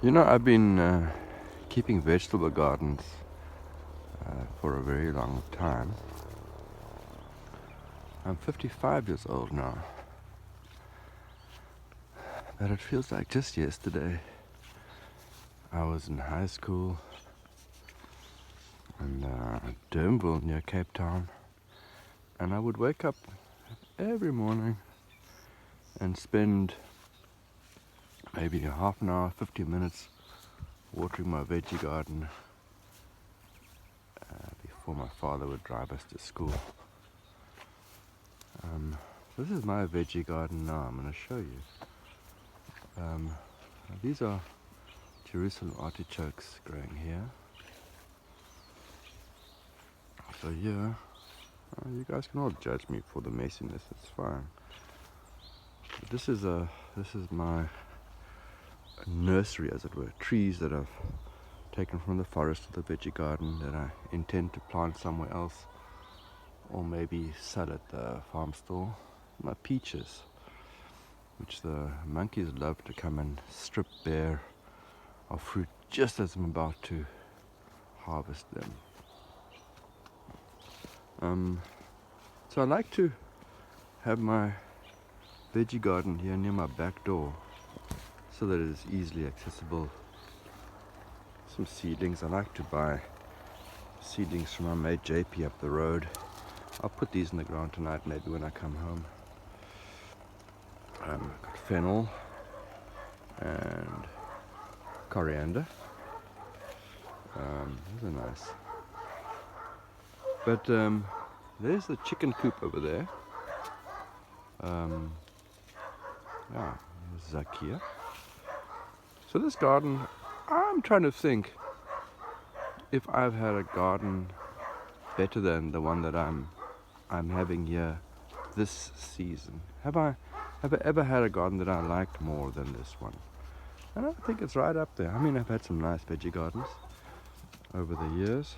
You know, I've been keeping vegetable gardens for a very long time. I'm 55 years old now, but it feels like just yesterday. I was in high school in Durbanville near Cape Town, and I would wake up every morning and spend maybe a half an hour, 50 minutes watering my veggie garden before my father would drive us to school. This is my veggie garden now. I'm going to show you. These are Jerusalem artichokes growing here. So here, you guys can all judge me for the messiness. It's fine. But this is my nursery, as it were. Trees that I've taken from the forest to the veggie garden that I intend to plant somewhere else, or maybe sell at the farm store. My peaches, which the monkeys love to come and strip bare of fruit just as I'm about to harvest them. So I like to have my veggie garden here near my back door so that it is easily accessible. Some seedlings. I like to buy seedlings from my mate JP up the road. I'll put these in the ground tonight, maybe when I come home. Got fennel and coriander. Those are nice. But there's the chicken coop over there. Yeah, there's Zakia. So this garden, I'm trying to think if I've had a garden better than the one that I'm having here this season. Have I ever had a garden that I liked more than this one? And I think it's right up there. I mean, I've had some nice veggie gardens over the years.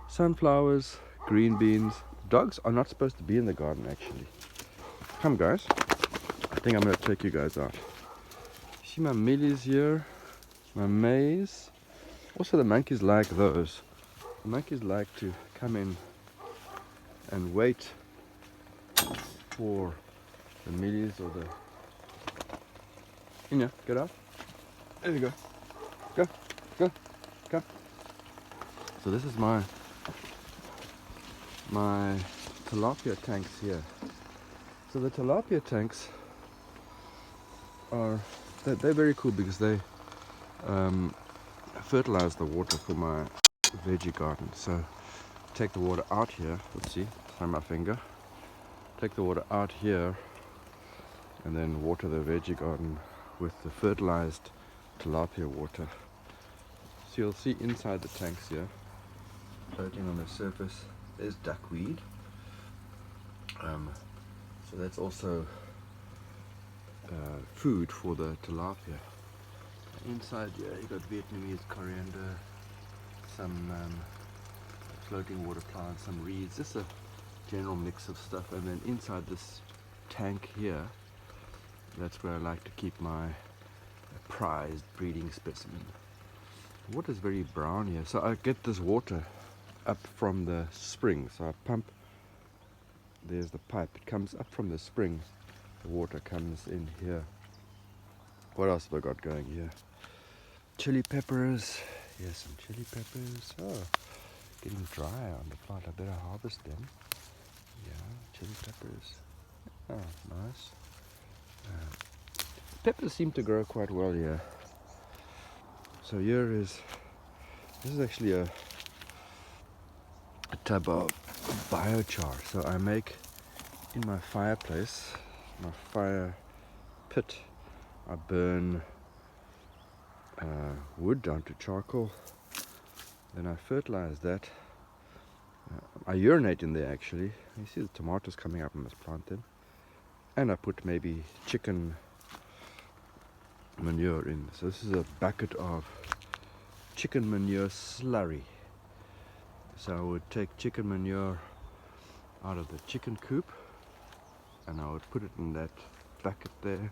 Sunflowers, green beans. Dogs are not supposed to be in the garden, actually. Come, guys. I think I'm going to take you guys out. See my millies here, my maize. Also, the monkeys like those. The monkeys like to come in and wait for the millies or the... You know, get out. There you go. Go. So this is my tilapia tanks here. So the tilapia tanks are they're very cool because they fertilize the water for my veggie garden. So take the water out here. Let's see, find my finger. Take the water out here and then water the veggie garden with the fertilized tilapia water. So you'll see inside the tanks here, floating on the surface, there's duckweed. So that's also food for the tilapia. Inside here you got Vietnamese coriander, some floating water plants, some reeds, just a general mix of stuff. And then inside this tank here, that's where I like to keep my prized breeding specimen. The water is very brown here, so I get this water up from the spring. So I pump, there's the pipe, it comes up from the spring, the water comes in here. What else have I got going here? Chili peppers, yes, some chili peppers. Oh, getting dry on the plant, I better harvest them. Yeah, chili peppers, oh, nice. Peppers seem to grow quite well here. So this is actually a tub of biochar. So I make in my fireplace, my fire pit, I burn wood down to charcoal. Then I fertilize that. I urinate in there actually. You see the tomatoes coming up, I must plant them. And I put maybe chicken manure in. So this is a bucket of chicken manure slurry. So I would take chicken manure out of the chicken coop and I would put it in that bucket there,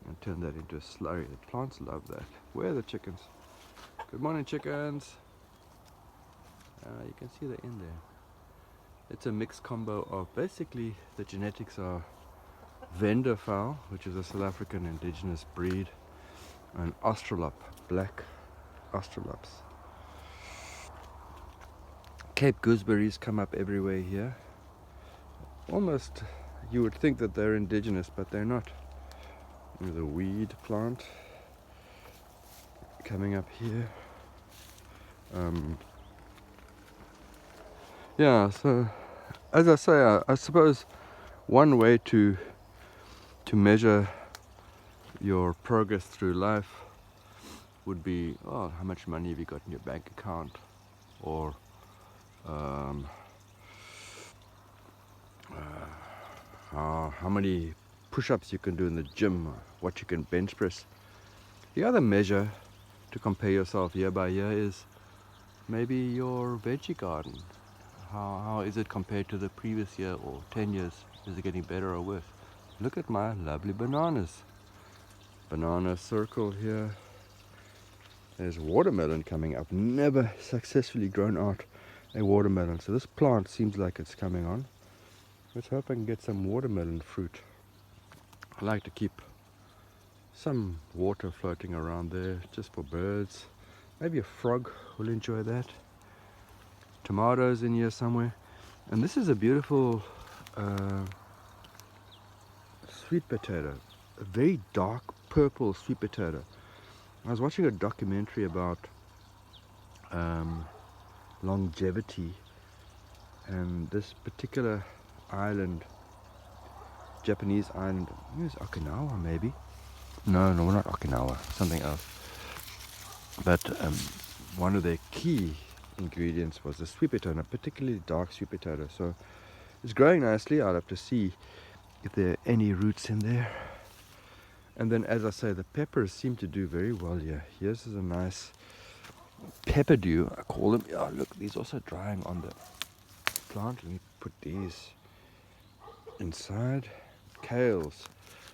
and turn that into a slurry. The plants love that. Where are the chickens? Good morning, chickens. You can see they're in there. It's a mixed combo of, basically the genetics are Vender fowl, which is a South African indigenous breed, and Australop, black Australops. Cape gooseberries come up everywhere here. Almost you would think that they're indigenous, but they're not. There's a weed plant coming up here. Yeah, so as I say, I suppose one way to measure your progress through life would be, oh, how much money have you got in your bank account, or how many push-ups you can do in the gym, what you can bench press. The other measure to compare yourself year by year is maybe your veggie garden. How is it compared to the previous year or 10 years? Is it getting better or worse? Look at my lovely bananas. Banana circle here. There's watermelon coming up. Never successfully grown out a watermelon. So this plant seems like it's coming on. Let's hope I can get some watermelon fruit. I like to keep some water floating around there just for birds. Maybe a frog will enjoy that. Tomatoes in here somewhere. And this is a beautiful sweet potato. A very dark purple sweet potato. I was watching a documentary about longevity, and this particular island, Japanese island, I think it's Okinawa maybe. No, not Okinawa, something else. But one of their key ingredients was the sweet potato, a particularly dark sweet potato. So it's growing nicely. I'll have to see if there are any roots in there. And then, as I say, the peppers seem to do very well here. Here's a nice pepper dew, I call them. Oh, look, these are also drying on the plant. Let me put these inside. Kales.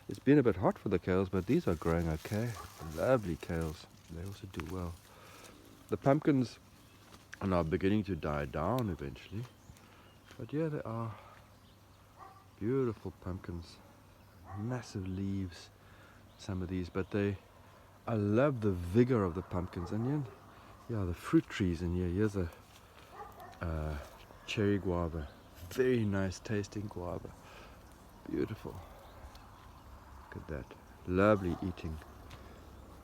It's been a bit hot for the kales, but these are growing okay. Lovely kales. They also do well. The pumpkins are now beginning to die down eventually. But yeah, they are beautiful pumpkins. Massive leaves, some of these, but I love the vigor of the pumpkins. And yeah, the fruit trees in here. Here's a cherry guava. Very nice tasting guava. Beautiful. Look at that. Lovely eating.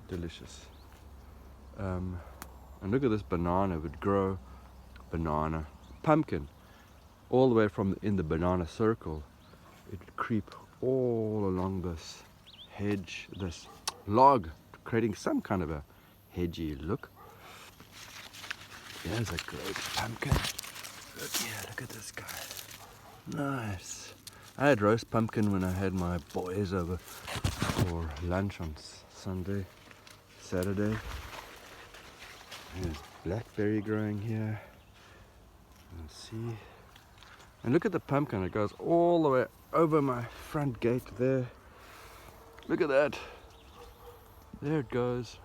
Delicious. And look at this banana. It would grow banana, pumpkin, all the way from in the banana circle. It would creep all along this hedge, this log, creating some kind of a hedgy look. There's a great pumpkin. Look here, look at this guy. Nice. I had roast pumpkin when I had my boys over for lunch on Sunday, Saturday. There's blackberry growing here. Let's see. And look at the pumpkin. It goes all the way over my front gate there. Look at that. There it goes.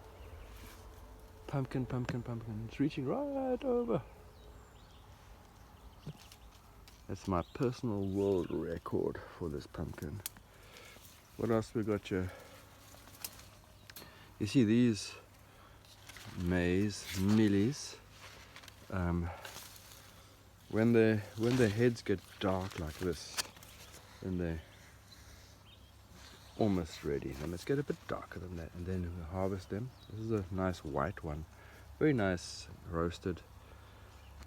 Pumpkin, pumpkin, pumpkin. It's reaching right over. That's my personal world record for this pumpkin. What else we got here? You see these maize mealies. When their heads get dark like this, then they're almost ready. And let's get a bit darker than that, and then we'll harvest them. This is a nice white one, very nice roasted.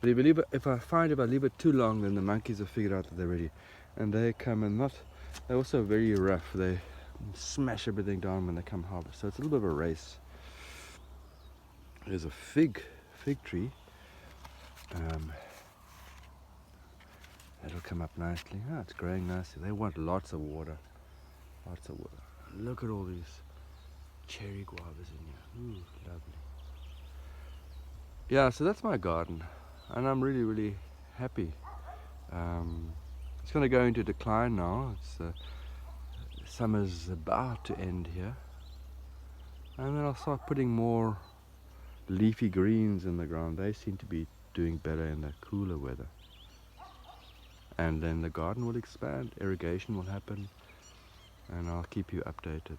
But if I leave it too long, then the monkeys have figured out that they're ready, and they come and they're also very rough. They smash everything down when they come harvest. So it's a little bit of a race. There's a fig tree. That'll come up nicely. Ah, it's growing nicely. They want lots of water. Lots of water. Look at all these cherry guavas in here. Ooh, lovely. Yeah, so that's my garden. And I'm really, really happy. It's going to go into decline now. Summer's about to end here. And then I'll start putting more leafy greens in the ground. They seem to be doing better in the cooler weather. And then the garden will expand, irrigation will happen, and I'll keep you updated.